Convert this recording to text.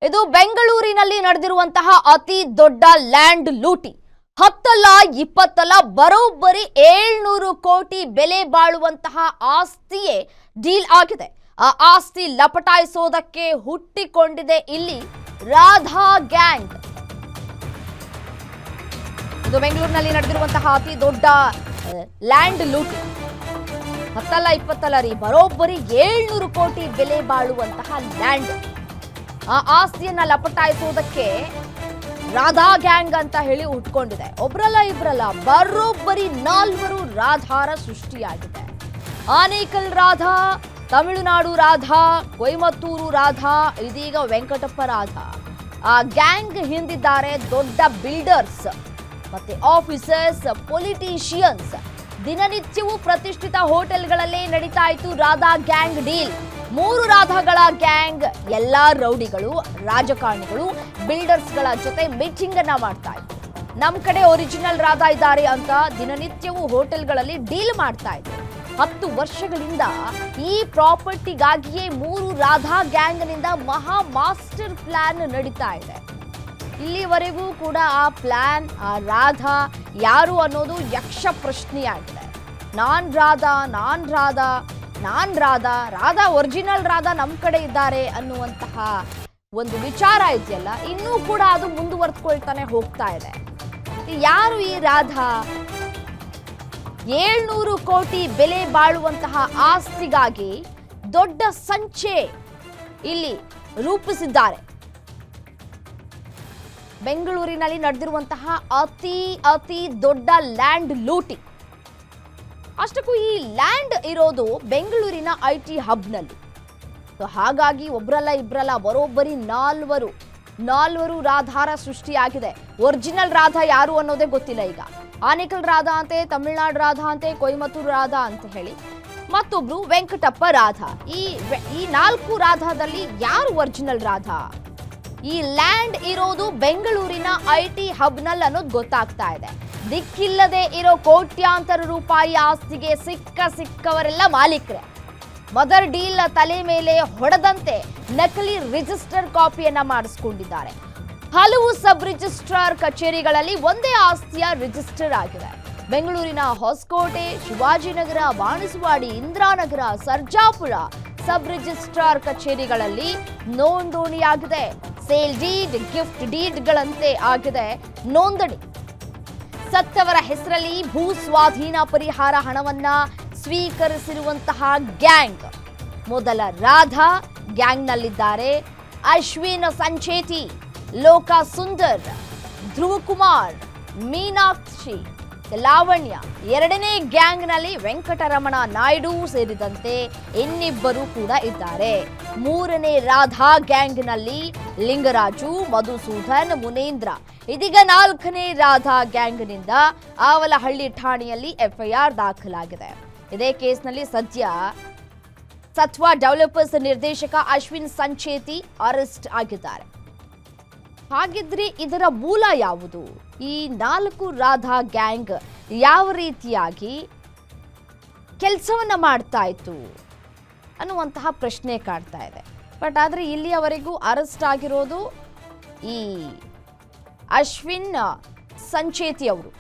ಇದು ಬೆಂಗಳೂರಿನಲ್ಲಿ ನಡೆದಿರುವಂತಹ ಅತಿ ದೊಡ್ಡ ಲ್ಯಾಂಡ್ ಲೂಟಿ. 10 ಅಲ್ಲ 20 ಅಲ್ಲ, ಬರೋಬ್ಬರಿ 700 ಕೋಟಿ ಬೆಲೆ ಬಾಳುವಂತಹ ಆಸ್ತಿಯೇ ಡೀಲ್ ಆಗಿದೆ. ಆ ಆಸ್ತಿ ಲಪಟಾಯಿಸೋದಕ್ಕೆ ಹುಟ್ಟಿಕೊಂಡಿದೆ ಇಲ್ಲಿ ರಾಧಾ ಗ್ಯಾಂಗ್. ಇದು ಬೆಂಗಳೂರಿನಲ್ಲಿ ನಡೆದಿರುವಂತಹ ಅತಿ ದೊಡ್ಡ ಲ್ಯಾಂಡ್ ಲೂಟಿ. 10 ಅಲ್ಲ 20 ಅಲ್ಲ ರೀ, ಬರೋಬ್ಬರಿ 700 ಕೋಟಿ ಬೆಲೆ ಬಾಳುವಂತಹ ಲ್ಯಾಂಡ್. ಆ ಆಸ್ತಿಯನ್ನ ಲಪಟಾಯಿಸೋದಕ್ಕೆ ರಾಧಾ ಗ್ಯಾಂಗ್ ಅಂತ ಹೇಳಿ ಹುಟ್ಕೊಂಡಿದೆ. ಒಬ್ರಲ್ಲ ಇಬ್ರಲ್ಲ, ಬರೋಬ್ಬರಿ 4 ರಾಧಾರ ಸೃಷ್ಟಿಯಾಗಿದೆ. ಆನೇಕಲ್ ರಾಧಾ, ತಮಿಳುನಾಡು ರಾಧಾ, ಕೊಯಮತ್ತೂರು ರಾಧಾ, ಇದೀಗ ವೆಂಕಟಪ್ಪ ರಾಧಾ. ಆ ಗ್ಯಾಂಗ್ ಹಿಂದಿದ್ದಾರೆ ದೊಡ್ಡ ಬಿಲ್ಡರ್ಸ್ ಮತ್ತೆ ಆಫೀಸರ್ಸ್, ಪೊಲಿಟಿಷಿಯನ್ಸ್. ದಿನನಿತ್ಯವೂ ಪ್ರತಿಷ್ಠಿತ ಹೋಟೆಲ್ಗಳಲ್ಲೇ ನಡೀತಾ ಇತ್ತು ರಾಧಾ ಗ್ಯಾಂಗ್ ಡೀಲ್. 3 ರಾಧಾಗಳ ಗ್ಯಾಂಗ್ ಎಲ್ಲಾ ರೌಡಿಗಳು, ರಾಜಕಾರಣಿಗಳು, ಬಿಲ್ಡರ್ಸ್ಗಳ ಜೊತೆ ಮೀಟಿಂಗ್ ಅನ್ನ ಮಾಡ್ತಾ ಇದ್ರು. ನಮ್ ಕಡೆ ಒರಿಜಿನಲ್ ರಾಧಾ ಇದ್ದಾರೆ ಅಂತ ದಿನನಿತ್ಯವೂ ಹೋಟೆಲ್ಗಳಲ್ಲಿ ಡೀಲ್ ಮಾಡ್ತಾ ಇದ್ರು. 10 ವರ್ಷಗಳಿಂದ ಈ ಪ್ರಾಪರ್ಟಿಗಾಗಿಯೇ 3 ರಾಧಾ ಗ್ಯಾಂಗ್ನಿಂದ ಮಹಾ ಮಾಸ್ಟರ್ ಪ್ಲಾನ್ ನಡೀತಾ ಇದೆ. ಇಲ್ಲಿವರೆಗೂ ಕೂಡ ಆ ಪ್ಲಾನ್, ಆ ರಾಧಾ ಯಾರು ಅನ್ನೋದು ಯಕ್ಷ ಪ್ರಶ್ನೆಯಾಗಿದೆ. ನಾನ್ ರಾಧಾ ಒರಿಜಿನಲ್ ರಾಧಾ ನಮ್ಮ ಕಡೆ ಇದ್ದಾರೆ ಅನ್ನುವಂತಹ ಒಂದು ವಿಚಾರ ಇದೆಯಲ್ಲ, ಇನ್ನೂ ಕೂಡ ಅದು ಮುಂದುವರೆದುಕೊಳ್ತಾನೆ ಹೋಗ್ತಾ ಇದೆ. ಯಾರು ಈ ರಾಧಾ? 700 ಕೋಟಿ ಬೆಲೆ ಬಾಳುವಂತಹ ಆಸ್ತಿಗಾಗಿ ದೊಡ್ಡ ಸಂಚೆ ಇಲ್ಲಿ ರೂಪಿಸಿದ್ದಾರೆ. ಬೆಂಗಳೂರಿನಲ್ಲಿ ನಡೆದಿರುವಂತಹ ಅತಿ ದೊಡ್ಡ ಲ್ಯಾಂಡ್ ಲೂಟಿ. ಅಷ್ಟಕ್ಕೂ ಈ ಲ್ಯಾಂಡ್ ಇರೋದು ಬೆಂಗಳೂರಿನ IT ಹಬ್ನಲ್ಲಿ. ಹಾಗಾಗಿ ಒಬ್ರಲ್ಲ ಇಬ್ರಲ್ಲ, ಬರೋಬ್ಬರಿ 4 ರಾಧಾರ ಸೃಷ್ಟಿಯಾಗಿದೆ. ಒರಿಜಿನಲ್ ರಾಧಾ ಯಾರು ಅನ್ನೋದೇ ಗೊತ್ತಿಲ್ಲ. ಈಗ ಆನೇಕಲ್ ರಾಧಾ ಅಂತೆ, ತಮಿಳುನಾಡು ರಾಧಾ ಅಂತೆ, ಕೊಯಮತ್ತೂರು ರಾಧಾ ಅಂತ ಹೇಳಿ, ಮತ್ತೊಬ್ರು ವೆಂಕಟಪ್ಪ ರಾಧಾ. ಈ 4 ರಾಧಾದಲ್ಲಿ ಯಾರು ಒರಿಜಿನಲ್ ರಾಧಾ? ಈ ಲ್ಯಾಂಡ್ ಇರೋದು ಬೆಂಗಳೂರಿನ IT ಹಬ್ನಲ್ಲಿ ಅನ್ನೋದು ಗೊತ್ತಾಗ್ತಾ ಇದೆ. ದಿಕ್ಕಿಲ್ಲದೆ ಇರೋ ಕೋಟ್ಯಾಂತರ ರೂಪಾಯಿ ಆಸ್ತಿಗೆ ಸಿಕ್ಕವರೆಲ್ಲ ಮಾಲೀಕರೇ. ಮದರ್ ಡೀಲ್ ತಲೆ ಮೇಲೆ ಹೊಡೆದಂತೆ ನಕಲಿ ರಿಜಿಸ್ಟರ್ ಕಾಪಿಯನ್ನ ಮಾಡಿಸಿಕೊಂಡಿದ್ದಾರೆ. ಹಲವು ಸಬ್ ರಿಜಿಸ್ಟ್ರಾರ್ ಕಚೇರಿಗಳಲ್ಲಿ ಒಂದೇ ಆಸ್ತಿಯ ರಿಜಿಸ್ಟರ್ ಆಗಿದೆ. ಬೆಂಗಳೂರಿನ ಹೊಸಕೋಟೆ, ಶಿವಾಜಿನಗರ, ಬಾಣಸವಾಡಿ, ಇಂದಿರಾನಗರ, ಸರ್ಜಾಪುರ ಸಬ್ ರಿಜಿಸ್ಟ್ರಾರ್ ಕಚೇರಿಗಳಲ್ಲಿ ನೋಂದಣಿಯಾಗಿದೆ. ಸೇಲ್ ಡೀಡ್, ಗಿಫ್ಟ್ ಡೀಡ್ಗಳಂತೆ ಆಗಿದೆ ನೋಂದಣಿ. ಸತ್ತವರ ಹೆಸರಲ್ಲಿ ಭೂ ಸ್ವಾಧೀನ ಪರಿಹಾರ ಹಣವನ್ನ ಸ್ವೀಕರಿಸಿರುವಂತಹ ಗ್ಯಾಂಗ್. ಮೊದಲ ರಾಧಾ ಗ್ಯಾಂಗ್ನಲ್ಲಿದ್ದಾರೆ ಅಶ್ವಿನ್ ಸಂಚೇತಿ, ಲೋಕ ಸುಂದರ್, ಧ್ರುವಕುಮಾರ್, ಮೀನಾಕ್ಷಿ, ಲಾವಣ್ಯ. 2ನೇ ಗ್ಯಾಂಗ್ನಲ್ಲಿ ವೆಂಕಟರಮಣ ನಾಯ್ಡು ಸೇರಿದಂತೆ ಇನ್ನಿಬ್ಬರು ಕೂಡ ಇದ್ದಾರೆ. 3ನೇ ರಾಧಾ ಗ್ಯಾಂಗ್ನಲ್ಲಿ ಲಿಂಗರಾಜು, ಮಧುಸೂದನ್, ಮುನೇಂದ್ರ. ಇದೀಗ 4ನೇ ರಾಧಾ ಗ್ಯಾಂಗ್ನಿಂದ ಆವಲಹಳ್ಳಿ ಠಾಣೆಯಲ್ಲಿ FIR ದಾಖಲಾಗಿದೆ. ಇದೇ ಕೇಸ್ನಲ್ಲಿ ಸದ್ಯ ಸತ್ವ ಡೆವಲಪರ್ಸ್ ನಿರ್ದೇಶಕ ಅಶ್ವಿನ್ ಸಂಚೇತಿ ಅರೆಸ್ಟ್ ಆಗಿದ್ದಾರೆ. ಹಾಗಿದ್ರೆ ಇದರ ಮೂಲ ಯಾವುದು? ಈ 4 ರಾಧಾ ಗ್ಯಾಂಗ್ ಯಾವ ರೀತಿಯಾಗಿ ಕೆಲಸವನ್ನ ಮಾಡ್ತಾ ಇತ್ತು ಅನ್ನುವಂತಹ ಪ್ರಶ್ನೆ ಕಾಡ್ತಾ ಇದೆ. ಬಟ್ ಆದ್ರೆ ಇಲ್ಲಿಯವರೆಗೂ ಅರೆಸ್ಟ್ ಆಗಿರೋದು ಈ ಅಶ್ವಿನ್ ಸಂಚೇತಿ ಅವರು.